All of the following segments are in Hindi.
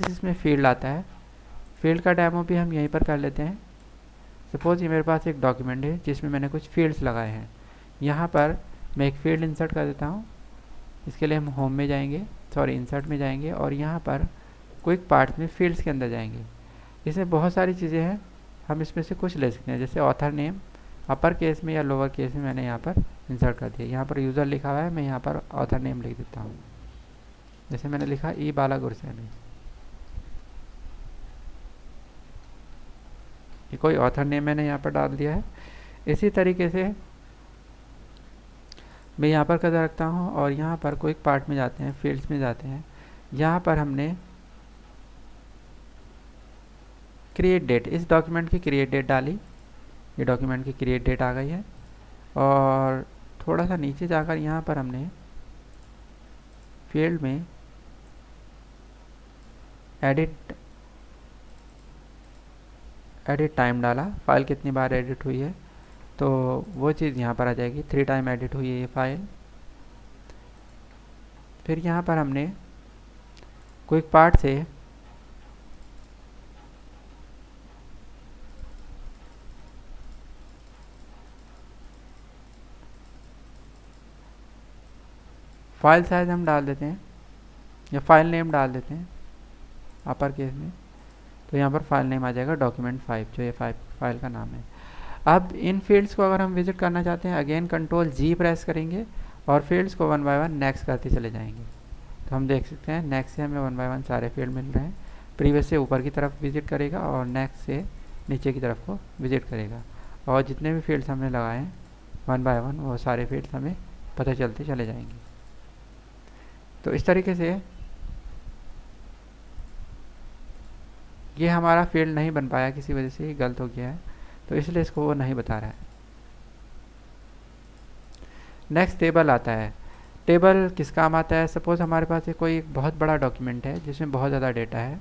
नेक्स्ट इसमें फील्ड आता है। फील्ड का डेमो भी हम यहीं पर कर लेते हैं। सपोज़ ये मेरे पास एक डॉक्यूमेंट है जिसमें मैंने कुछ फील्ड्स लगाए हैं। यहाँ पर मैं एक फील्ड इंसर्ट कर देता हूँ। इसके लिए हम होम में जाएंगे, सॉरी इंसर्ट में जाएंगे और यहाँ पर क्विक पार्ट्स में फील्ड्स के अंदर जाएंगे। इसमें बहुत सारी चीज़ें हैं, हम इसमें से कुछ ले सकते हैं। जैसे ऑथर नेम अपर केस में या लोअर केस में मैंने यहाँ पर इंसर्ट कर दिया। यहाँ पर यूज़र लिखा हुआ है, मैं यहाँ पर ऑथर नेम लिख देता हूँ। जैसे मैंने लिखा ई बाला गुरसैनी, ये कोई ऑथर नेम मैंने यहाँ पर डाल दिया है। इसी तरीके से मैं यहाँ पर कदर रखता हूँ और यहाँ पर क्विक पार्ट में जाते हैं, फील्ड्स में जाते हैं। यहाँ पर हमने क्रिएट डेट, इस डॉक्यूमेंट की क्रिएट डेट डाली, ये डॉक्यूमेंट की क्रिएट डेट आ गई है। और थोड़ा सा नीचे जाकर यहाँ पर हमने फील्ड में एडिट टाइम डाला, फाइल कितनी बार एडिट हुई है, तो वो चीज़ यहाँ पर आ जाएगी, 3 टाइम एडिट हुई है ये फाइल। फिर यहाँ पर हमने क्विक पार्ट से फाइल साइज हम डाल देते हैं या फाइल नेम डाल देते हैं अपर केस में, तो यहाँ पर फाइल नेम आ जाएगा document5, जो ये फाइल का नाम है। अब इन फील्ड्स को अगर हम विजिट करना चाहते हैं, अगेन Ctrl+G प्रेस करेंगे और फील्ड्स को 1 बाय 1 नेक्स्ट करते चले जाएंगे। तो हम देख सकते हैं नेक्स्ट से हमें 1 बाय 1 सारे फील्ड मिल रहे हैं। प्रीवियस से ऊपर की तरफ विजिट करेगा और नेक्स्ट से नीचे की तरफ को विजिट करेगा, और जितने भी फील्ड्स हमने लगाए हैं 1 बाय 1 वो सारे फील्ड्स हमें पता चलते चले जाएंगे। तो इस तरीके से ये हमारा फील्ड नहीं बन पाया, किसी वजह से गलत हो गया है, तो इसलिए इसको वो नहीं बता रहा है। नेक्स्ट टेबल आता है। टेबल किस काम आता है? सपोज हमारे पास कोई एक बहुत बड़ा डॉक्यूमेंट है जिसमें बहुत ज़्यादा डेटा है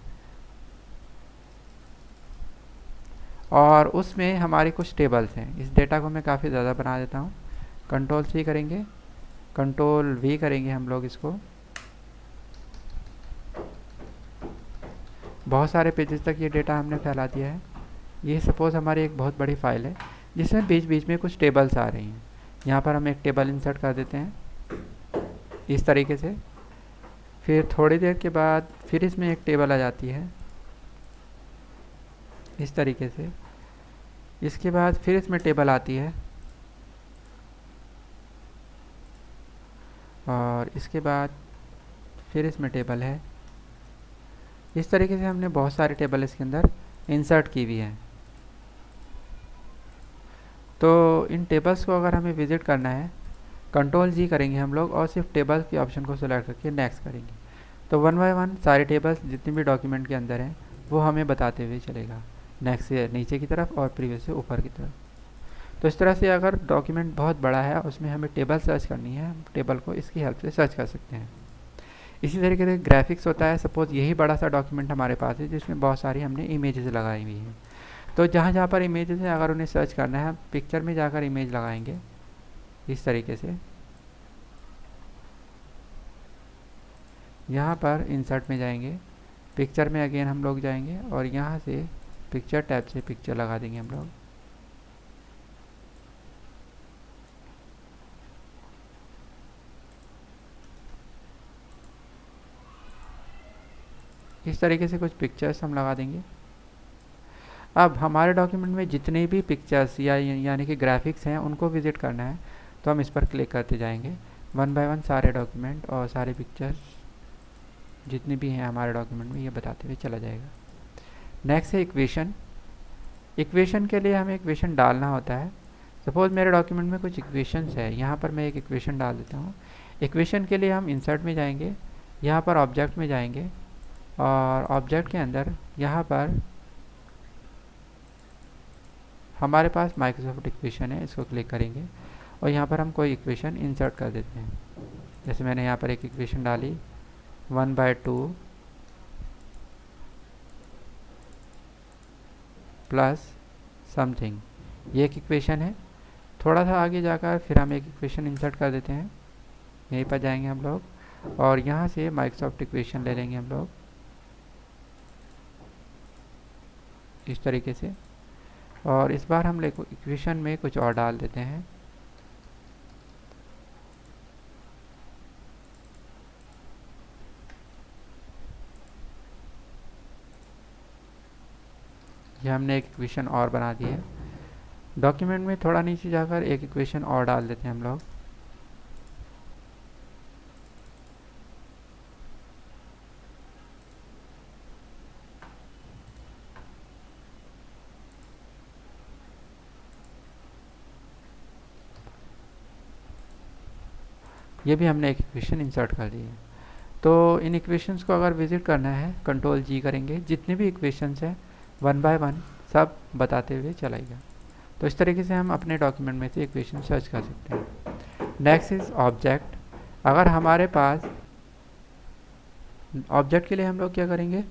और उसमें हमारी कुछ टेबल्स हैं। इस डेटा को मैं काफ़ी ज़्यादा बना देता हूँ। Ctrl+C करेंगे, Ctrl+V करेंगे हम लोग इसको, बहुत सारे पेजेस तक ये डेटा हमने फैला दिया है। ये सपोज़ हमारी एक बहुत बड़ी फाइल है जिसमें बीच बीच में कुछ टेबल्स आ रही हैं। यहाँ पर हम एक टेबल इंसर्ट कर देते हैं इस तरीके से। फिर थोड़ी देर के बाद फिर इसमें एक टेबल आ जाती है इस तरीके से। इसके बाद फिर इसमें टेबल आती है और इसके बाद फिर इसमें टेबल है। इस तरीके से हमने बहुत सारे टेबल इसके अंदर इंसर्ट की हुई हैं। तो इन टेबल्स को अगर हमें विजिट करना है, Ctrl+G करेंगे हम लोग और सिर्फ टेबल के ऑप्शन को सिलेक्ट करके नेक्स्ट करेंगे, तो 1 बाय 1 सारे टेबल्स जितने भी डॉक्यूमेंट के अंदर हैं वो हमें बताते हुए चलेगा, नेक्स्ट से नीचे की तरफ और प्रीवियस से ऊपर की तरफ। तो इस तरह से अगर डॉक्यूमेंट बहुत बड़ा है उसमें हमें टेबल सर्च करनी है, हम टेबल को इसकी हेल्प से सर्च कर सकते हैं। इसी तरीके से ग्राफिक्स होता है। सपोज़ यही बड़ा सा डॉक्यूमेंट हमारे पास है जिसमें बहुत सारी हमने इमेजेस लगाई हुई हैं, तो जहाँ जहाँ पर इमेजेस हैं अगर उन्हें सर्च करना है, पिक्चर में जाकर इमेज लगाएंगे इस तरीके से। यहाँ पर इंसर्ट में जाएंगे, पिक्चर में अगेन हम लोग जाएंगे और यहाँ से पिक्चर टैब से पिक्चर लगा देंगे हम लोग। इस तरीके से कुछ पिक्चर्स हम लगा देंगे। अब हमारे डॉक्यूमेंट में जितने भी पिक्चर्स यानी कि ग्राफिक्स हैं उनको विजिट करना है, तो हम इस पर क्लिक करते जाएंगे। 1 बाय 1 सारे डॉक्यूमेंट और सारे पिक्चर्स जितने भी हैं हमारे डॉक्यूमेंट में ये बताते हुए चला जाएगा। नेक्स्ट है इक्वेशन। इक्वेशन के लिए हमें इक्वेशन डालना होता है। सपोज़ मेरे डॉक्यूमेंट में कुछ इक्वेशंस है, यहाँ पर मैं एक इक्वेशन डाल देता हूँ। इक्वेशन के लिए हम इंसर्ट में जाएंगे, यहाँ पर ऑब्जेक्ट में जाएंगे और ऑब्जेक्ट के अंदर यहाँ पर हमारे पास माइक्रोसॉफ्ट इक्वेशन है, इसको क्लिक करेंगे और यहाँ पर हम कोई इक्वेशन इंसर्ट कर देते हैं। जैसे मैंने यहाँ पर एक इक्वेशन डाली 1/2 प्लस समथिंग, ये एक इक्वेशन है। थोड़ा सा आगे जाकर फिर हम एक इक्वेशन इंसर्ट कर देते हैं, यहीं पर जाएंगे हम लोग और यहाँ से माइक्रोसॉफ्ट इक्वेशन ले लेंगे हम लोग इस तरीके से। और इस बार हम इक्वेशन में कुछ और डाल देते हैं। ये हमने एक इक्वेशन और बना दी है। डॉक्यूमेंट में थोड़ा नीचे जाकर एक इक्वेशन और डाल देते हैं हम लोग। ये भी हमने एक इक्वेशन इंसर्ट कर दी है। तो इन इक्वेशंस को अगर विजिट करना है कंट्रोल जी करेंगे, जितने भी इक्वेशंस हैं वन बाय वन सब बताते हुए चलाएगा। तो इस तरीके से हम अपने डॉक्यूमेंट में से इक्वेशन सर्च कर सकते हैं। Next is object. अगर हमारे पास ऑब्जेक्ट के लिए हम लोग क्या करेंगे,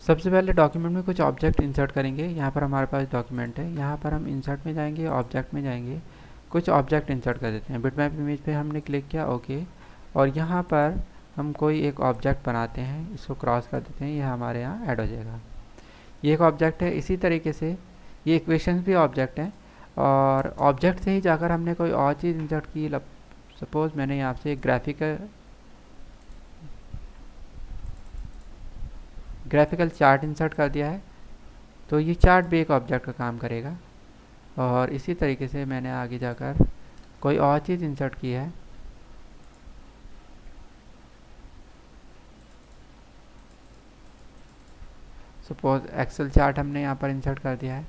सबसे पहले डॉक्यूमेंट में कुछ ऑब्जेक्ट इंसर्ट करेंगे। यहाँ पर हमारे पास डॉक्यूमेंट है, यहाँ पर हम इंसर्ट में जाएंगे, ऑब्जेक्ट में जाएंगे, कुछ ऑब्जेक्ट इंसर्ट कर देते हैं। बिटमैप इमेज पे हमने क्लिक किया, ओके। और यहाँ पर हम कोई एक ऑब्जेक्ट बनाते हैं, इसको क्रॉस कर देते हैं, ये हमारे यहाँ ऐड हो जाएगा। ये एक ऑब्जेक्ट है। इसी तरीके से ये इक्वेशंस भी ऑब्जेक्ट हैं, और ऑब्जेक्ट से ही जाकर हमने कोई और चीज़ इंसर्ट की। सपोज मैंने यहाँ से एक ग्राफिकल चार्ट इंसर्ट कर दिया है, तो ये चार्ट भी एक ऑब्जेक्ट का काम करेगा। और इसी तरीके से मैंने आगे जाकर कोई और चीज़ इंसर्ट की है, सपोज एक्सेल चार्ट हमने यहाँ पर इंसर्ट कर दिया है,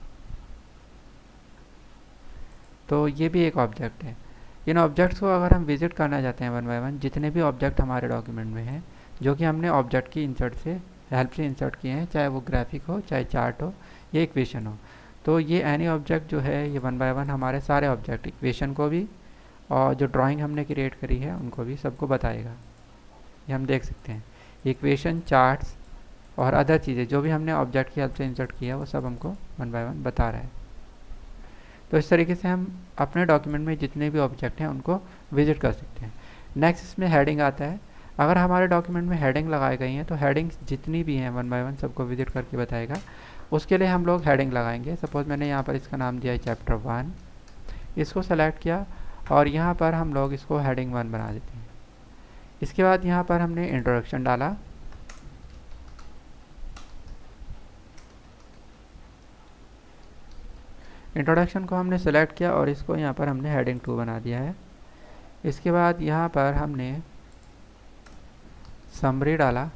तो ये भी एक ऑब्जेक्ट है। इन ऑब्जेक्ट्स को अगर हम विजिट करना चाहते हैं वन बाय वन, जितने भी ऑब्जेक्ट हमारे डॉक्यूमेंट में हैं जो कि हमने ऑब्जेक्ट की इंसर्ट से हेल्प से इंसर्ट किए हैं, चाहे वो ग्राफिक हो, चाहे चार्ट हो, या इक्वेशन हो, तो ये एनी ऑब्जेक्ट जो है ये वन बाय वन हमारे सारे ऑब्जेक्ट, इक्वेशन को भी और जो ड्राइंग हमने क्रिएट करी है उनको भी सबको बताएगा। ये हम देख सकते हैं, इक्वेशन, चार्ट्स और अदर चीज़ें जो भी हमने ऑब्जेक्ट की हेल्प से इंसर्ट किया वो सब हमको वन बाय वन बता रहा है। तो इस तरीके से हम अपने डॉक्यूमेंट में जितने भी ऑब्जेक्ट हैं उनको विजिट कर सकते हैं। नेक्स्ट इसमें हेडिंग आता है। अगर हमारे डॉक्यूमेंट में हेडिंग लगाई गई हैं तो हेडिंग्स जितनी भी हैं वन बाय वन सबको विजिट करके बताएगा। उसके लिए हम लोग हेडिंग लगाएंगे। सपोज मैंने यहाँ पर इसका नाम दिया है चैप्टर 1, इसको सेलेक्ट किया और यहाँ पर हम लोग इसको हेडिंग 1 बना देते हैं। इसके बाद यहाँ पर हमने इंट्रोडक्शन डाला, इंट्रोडक्शन को हमने सेलेक्ट किया और इसको यहाँ पर हमने हेडिंग 2 बना दिया है। इसके बाद यहाँ पर हमने समरी डाला,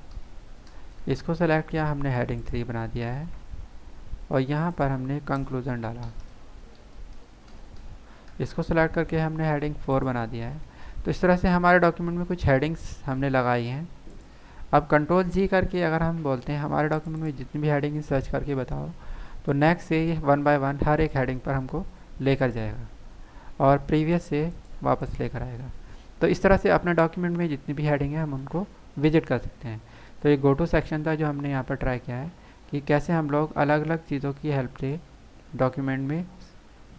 इसको सेलेक्ट किया, हमने हेडिंग 3 बना दिया है। और यहाँ पर हमने कंक्लूजन डाला, इसको सेलेक्ट करके हमने हेडिंग 4 बना दिया है। तो इस तरह से हमारे डॉक्यूमेंट में कुछ हेडिंग्स हमने लगाई हैं। अब कंट्रोल जी करके अगर हम बोलते हैं हमारे डॉक्यूमेंट में जितनी भी हेडिंग सर्च करके बताओ, तो नेक्स्ट से ये वन बाय वन हर एक हेडिंग पर हमको लेकर जाएगा और प्रीवियस से वापस लेकर आएगा। तो इस तरह से अपने डॉक्यूमेंट में जितनी भी हेडिंग है हम उनको विजिट कर सकते हैं। तो ये गो टू सेक्शन था जो हमने यहाँ पर ट्राई किया है कि कैसे हम लोग अलग अलग चीज़ों की हेल्प से डॉक्यूमेंट में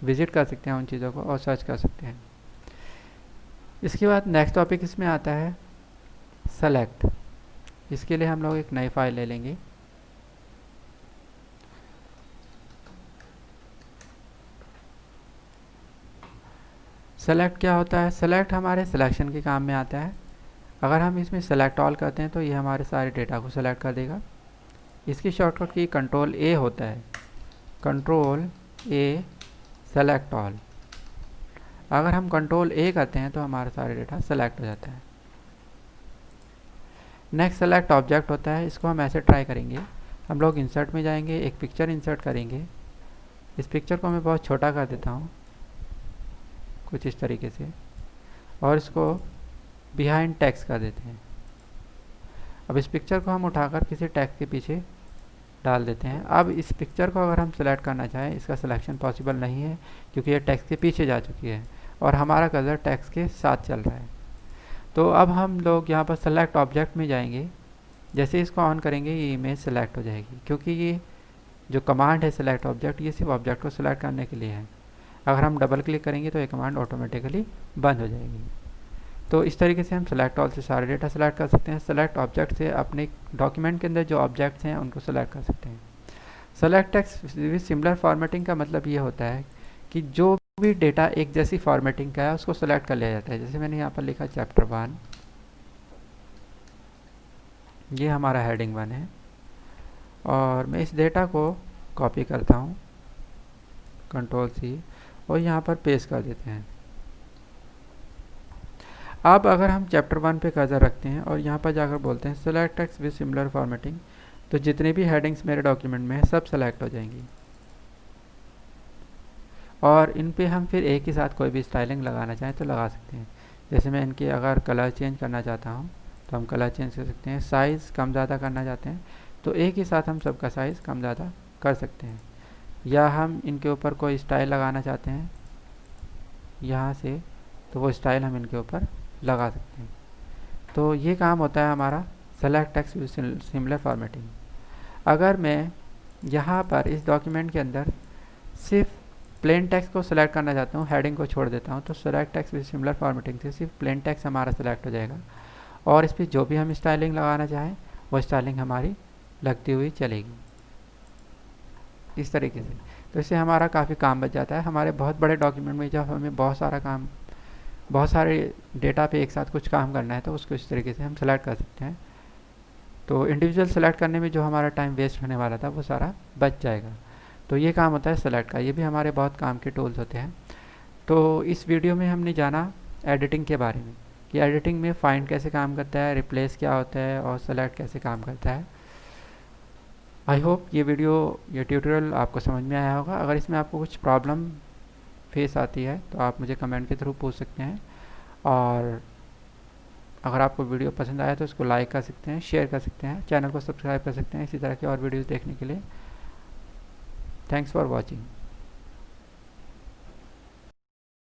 विजिट कर सकते हैं उन चीज़ों को और सर्च कर सकते हैं। इसके बाद नेक्स्ट टॉपिक इसमें आता है सेलेक्ट। इसके लिए हम लोग एक नई फाइल ले लेंगे। सेलेक्ट क्या होता है? सेलेक्ट हमारे सिलेक्शन के काम में आता है। अगर हम इसमें सेलेक्ट ऑल करते हैं तो ये हमारे सारे डेटा को सेलेक्ट कर देगा। इसकी शॉर्टकट की कंट्रोल ए होता है, कंट्रोल ए सेलेक्ट ऑल। अगर हम कंट्रोल ए करते हैं तो हमारा सारे डेटा सेलेक्ट हो जाता है। नेक्स्ट सेलेक्ट ऑब्जेक्ट होता है, इसको हम ऐसे ट्राई करेंगे। हम लोग इंसर्ट में जाएंगे, एक पिक्चर इंसर्ट करेंगे। इस पिक्चर को मैं बहुत छोटा कर देता हूँ कुछ इस तरीके से, और इसको बिहाइंड टेक्स्ट कर देते हैं। अब इस पिक्चर को हम उठाकर किसी टेक्स्ट के पीछे डाल देते हैं। अब इस पिक्चर को अगर हम सेलेक्ट करना चाहें, इसका सिलेक्शन पॉसिबल नहीं है क्योंकि ये टेक्स्ट के पीछे जा चुकी है और हमारा कर्सर टेक्स्ट के साथ चल रहा है। तो अब हम लोग यहाँ पर सेलेक्ट ऑब्जेक्ट में जाएंगे। जैसे इसको ऑन करेंगे ये इमेज सेलेक्ट हो जाएगी, क्योंकि ये जो कमांड है सेलेक्ट ऑब्जेक्ट, ये सिर्फ ऑब्जेक्ट को सेलेक्ट करने के लिए है। अगर हम डबल क्लिक करेंगे तो ये कमांड ऑटोमेटिकली बंद हो जाएगी। तो इस तरीके से हम सेलेक्ट ऑल से सारे डेटा सेलेक्ट कर सकते हैं। सेलेक्ट ऑब्जेक्ट से अपने डॉक्यूमेंट के अंदर जो ऑब्जेक्ट्स हैं उनको सेलेक्ट कर सकते हैं। Select text with similar formatting का मतलब ये होता है कि जो भी डेटा एक जैसी फॉर्मेटिंग का है उसको सेलेक्ट कर लिया जाता है। जैसे मैंने यहाँ पर लिखा चैप्टर 1, ये हमारा हेडिंग 1 है, और मैं इस डेटा को कॉपी करता हूँ, Ctrl+C, और यहाँ पर पेस्ट कर देते हैं। अब अगर हम चैप्टर 1 पे कर्सर रखते हैं और यहाँ पर जाकर बोलते हैं select text with similar formatting, तो जितने भी हेडिंग्स मेरे डॉक्यूमेंट में है सब सेलेक्ट हो जाएंगी, और इन पे हम फिर एक ही साथ कोई भी स्टाइलिंग लगाना चाहें तो लगा सकते हैं। जैसे मैं इनकी अगर कलर चेंज करना चाहता हूँ तो हम कलर चेंज कर सकते हैं। साइज़ कम ज़्यादा करना चाहते हैं तो एक ही साथ हम सबका साइज़ कम ज़्यादा कर सकते हैं, या हम इनके ऊपर कोई स्टाइल लगाना चाहते हैं यहाँ से, तो वो स्टाइल हम इनके ऊपर लगा सकते हैं। तो ये काम होता है हमारा select text with similar formatting. अगर मैं यहाँ पर इस डॉक्यूमेंट के अंदर सिर्फ प्लेन टेक्स्ट को सिलेक्ट करना चाहता हूँ, हेडिंग को छोड़ देता हूँ, तो select text with similar formatting से सिर्फ प्लेन टेक्स्ट हमारा सेलेक्ट हो जाएगा, और इस पर जो भी हम स्टाइलिंग लगाना चाहें वो स्टाइलिंग हमारी लगती हुई चलेगी इस तरीके से। तो इससे हमारा काफ़ी काम बच जाता है। हमारे बहुत बड़े डॉक्यूमेंट में जब हमें बहुत सारे डेटा पे एक साथ कुछ काम करना है तो उसको इस तरीके से हम सेलेक्ट कर सकते हैं। तो इंडिविजुअल सेलेक्ट करने में जो हमारा टाइम वेस्ट होने वाला था वो सारा बच जाएगा। तो ये काम होता है सेलेक्ट का, ये भी हमारे बहुत काम के टूल्स होते हैं। तो इस वीडियो में हमने जाना एडिटिंग के बारे में कि एडिटिंग में फाइंड कैसे काम करता है, रिप्लेस क्या होता है, और सेलेक्ट कैसे काम करता है। आई होप ये ट्यूटोरियल आपको समझ में आया होगा। अगर इसमें आपको कुछ प्रॉब्लम फेस आती है तो आप मुझे कमेंट के थ्रू पूछ सकते हैं, और अगर आपको वीडियो पसंद आया तो इसको लाइक कर सकते हैं, शेयर कर सकते हैं, चैनल को सब्सक्राइब कर सकते हैं इसी तरह के और वीडियोस देखने के लिए। Thanks for watching.